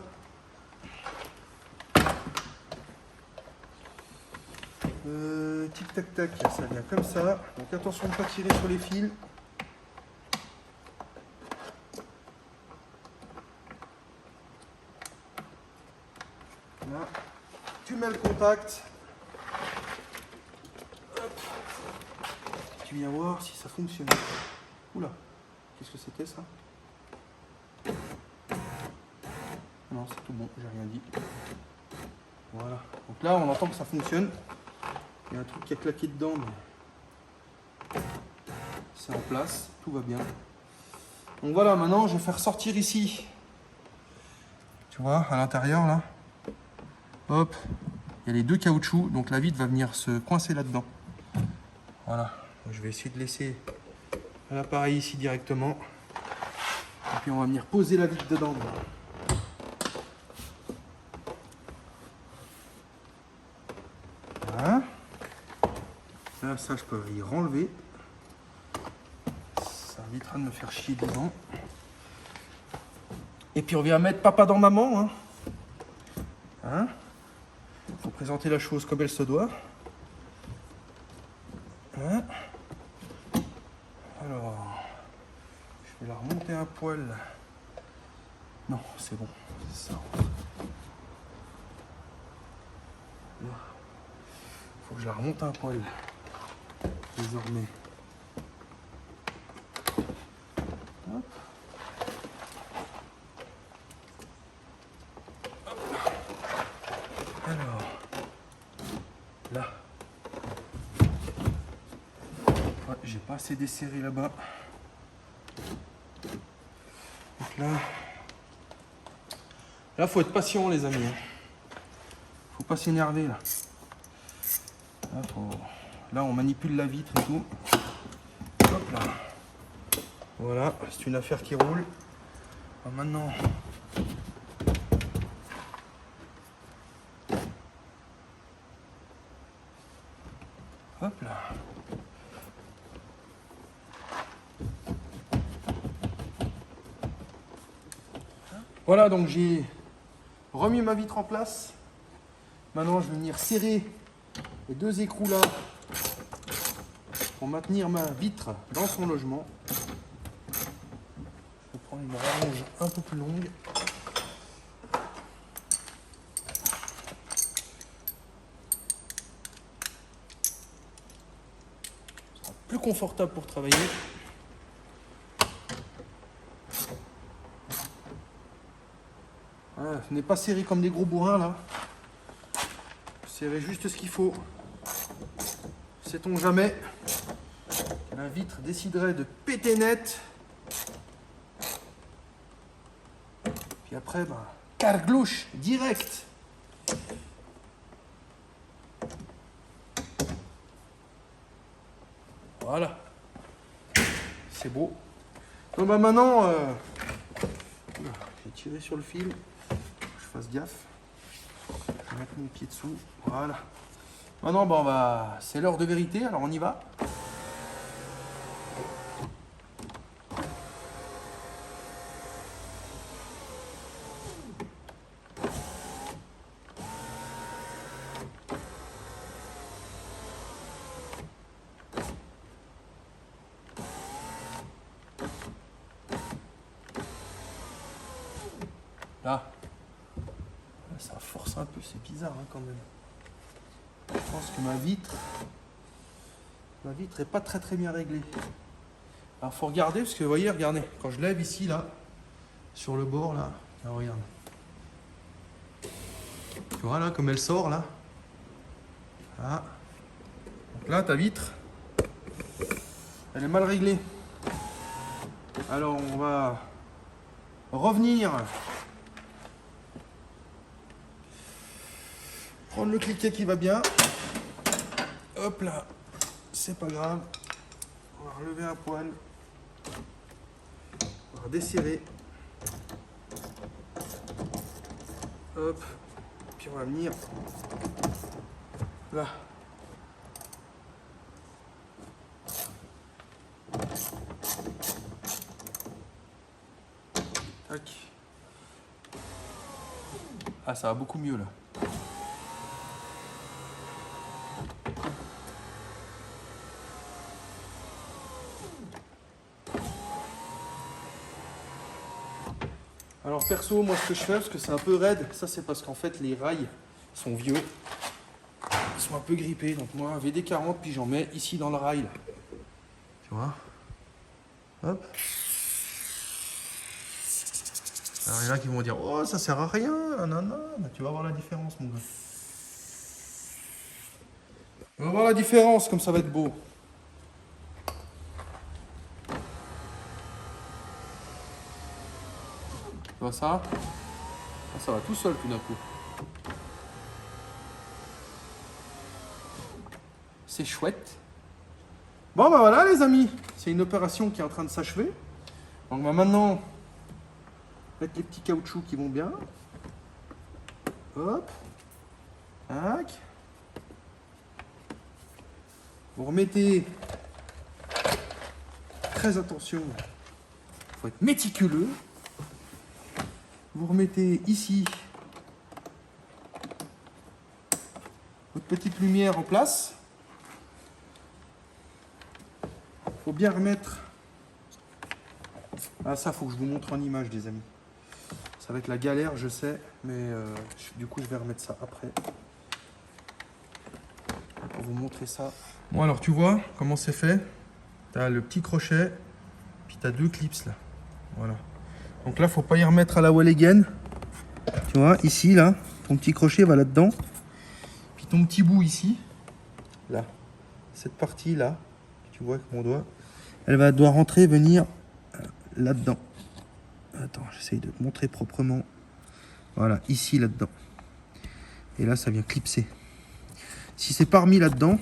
Tic tac tac, ça vient comme ça. Donc attention de ne pas tirer sur les fils. Là, tu mets le contact. Hop. Tu viens voir si ça fonctionne. Oula, qu'est-ce que c'était ça? Non, c'est tout bon, j'ai rien dit. Voilà. Donc là, on entend que ça fonctionne. Il y a un truc qui a claqué dedans, mais c'est en place, tout va bien. Donc voilà, maintenant, je vais faire sortir ici. Tu vois, à l'intérieur, là. Hop, il y a les deux caoutchoucs, donc la vitre va venir se coincer là-dedans. Voilà, je vais essayer de laisser l'appareil ici directement. Et puis on va venir poser la vitre dedans. Voilà. Là, ça, je peux y renlever. Ça évitera de me faire chier dedans. Et puis on vient mettre papa dans maman. Hein, faut présenter la chose comme elle se doit. Hein. Alors, je vais la remonter un poil. Non, c'est bon. C'est ça. Faut que je la remonte un poil. Désormais. Hop. Alors, là. Ouais, j'ai pas assez desserré là-bas. Donc là, faut être patient, les amis. Faut pas s'énerver là. Là, on manipule la vitre et tout. Hop là. Voilà, c'est une affaire qui roule. Alors maintenant, hop là. Voilà, donc j'ai remis ma vitre en place. Maintenant, je vais venir serrer les deux écrous là pour maintenir ma vitre dans son logement. Je vais prendre une rallonge un peu plus longue. Ce sera plus confortable pour travailler. Voilà, ce n'est pas serré comme des gros bourrins là. Serrez juste ce qu'il faut. Sait-on jamais, la vitre déciderait de péter net. Puis après après, ben, carglouche, direct. Voilà. C'est beau. Donc bah maintenant, j'ai tiré sur le fil. Je fasse gaffe. Je vais mettre mon pied dessous. Voilà. Maintenant, bon, bah, c'est l'heure de vérité. Alors on y va. Là, ça force un peu, c'est bizarre hein, quand même. Je pense que ma vitre est pas très bien réglée. Alors faut regarder parce que vous voyez, regardez, quand je lève ici là, sur le bord là, alors, regarde. Tu vois là comme elle sort là. Ah. Donc là ta vitre, elle est mal réglée. Alors on va revenir. Prendre le cliquet qui va bien. Hop là, c'est pas grave. On va relever un poil. On va desserrer. Hop. Puis on va venir là. Tac. Ah, ça va beaucoup mieux là. Alors perso, moi ce que je fais, parce que c'est un peu raide, ça c'est parce qu'en fait les rails sont vieux, ils sont un peu grippés, donc moi VD40, puis j'en mets ici dans le rail. Là. Tu vois? Hop. Alors il y en a qui vont dire, oh ça sert à rien, nanana. Bah, tu vas voir la différence mon gars. On va voir la différence, comme ça va être beau. Tu vois ça? Ah, ça va tout seul tout d'un coup. C'est chouette. Bon bah voilà les amis, c'est une opération qui est en train de s'achever. Donc bah, maintenant, mettre les petits caoutchoucs qui vont bien. Hop. Tac. Vous remettez, très attention, il faut être méticuleux. Vous remettez ici votre petite lumière en place. Il faut bien remettre... Ah ça, faut que je vous montre en image les amis. Ça va être la galère, je sais, mais du coup je vais remettre ça après. Pour vous montrer ça. Bon alors tu vois comment c'est fait. Tu as le petit crochet, puis tu as deux clips là. Voilà. Donc là, faut pas y remettre à la wall again. Tu vois, ici, là, ton petit crochet va là-dedans. Puis ton petit bout ici, là, cette partie-là, tu vois avec mon doigt, elle doit rentrer, venir là-dedans. Attends, j'essaye de te montrer proprement. Voilà, ici, là-dedans. Et là, ça vient clipser. Si c'est pas remis là-dedans,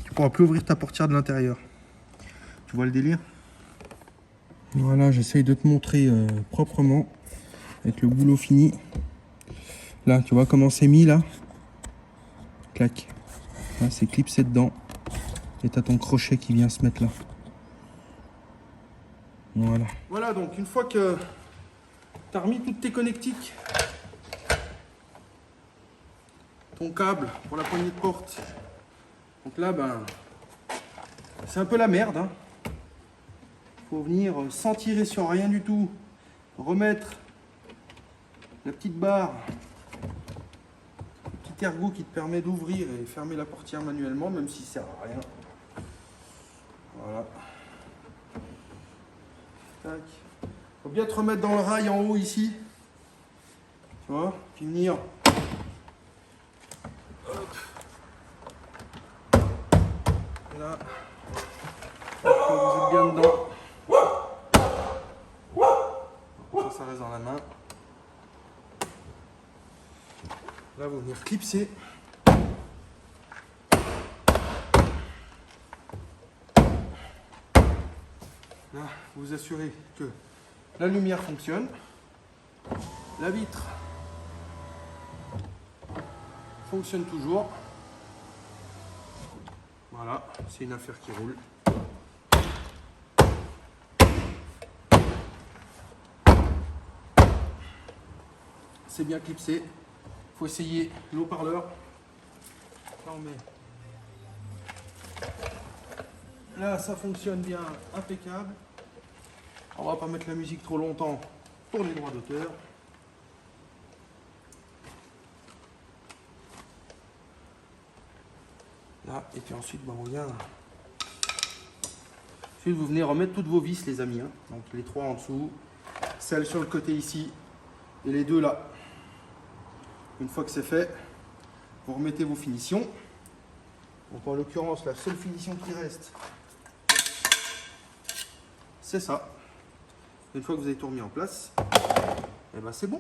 tu pourras plus ouvrir ta portière de l'intérieur. Tu vois le délire? Voilà, j'essaye de te montrer proprement avec le boulot fini. Là, tu vois comment c'est mis là? Clac. Là, c'est clipsé dedans. Et tu as ton crochet qui vient se mettre là. Voilà. Voilà, donc une fois que tu as remis toutes tes connectiques, ton câble pour la poignée de porte. Donc là, ben, c'est un peu la merde. Hein. Faut venir sans tirer sur rien du tout, remettre la petite barre, le petit ergot qui te permet d'ouvrir et fermer la portière manuellement, même s'il ne sert à rien. Voilà. Tac. Faut bien te remettre dans le rail en haut ici. Tu vois, puis venir. Hop. Là. Vous êtes bien dedans. Ça reste dans la main. Là, vous venez clipser. Là, vous vous assurez que la lumière fonctionne. La vitre fonctionne toujours. Voilà, c'est une affaire qui roule. C'est bien clipsé. Il faut essayer l'haut-parleur. Là, on met. Là, ça fonctionne bien, impeccable. On va pas mettre la musique trop longtemps pour les droits d'auteur. Là, et puis ensuite, on vient. Ensuite, vous venez remettre toutes vos vis, les amis. Hein. Donc les 3 en dessous, celle sur le côté ici, et les 2 là. Une fois que c'est fait, vous remettez vos finitions. Donc en l'occurrence, la seule finition qui reste, c'est ça. Une fois que vous avez tout remis en place, et ben c'est bon.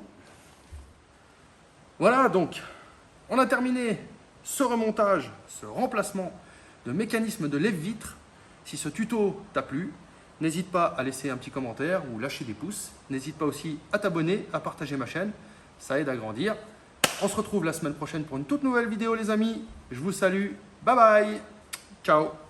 Voilà, donc, on a terminé ce remontage, ce remplacement de mécanisme de lève-vitre. Si ce tuto t'a plu, n'hésite pas à laisser un petit commentaire ou lâcher des pouces. N'hésite pas aussi à t'abonner, à partager ma chaîne. Ça aide à grandir. On se retrouve la semaine prochaine pour une toute nouvelle vidéo, les amis. Je vous salue. Bye bye. Ciao.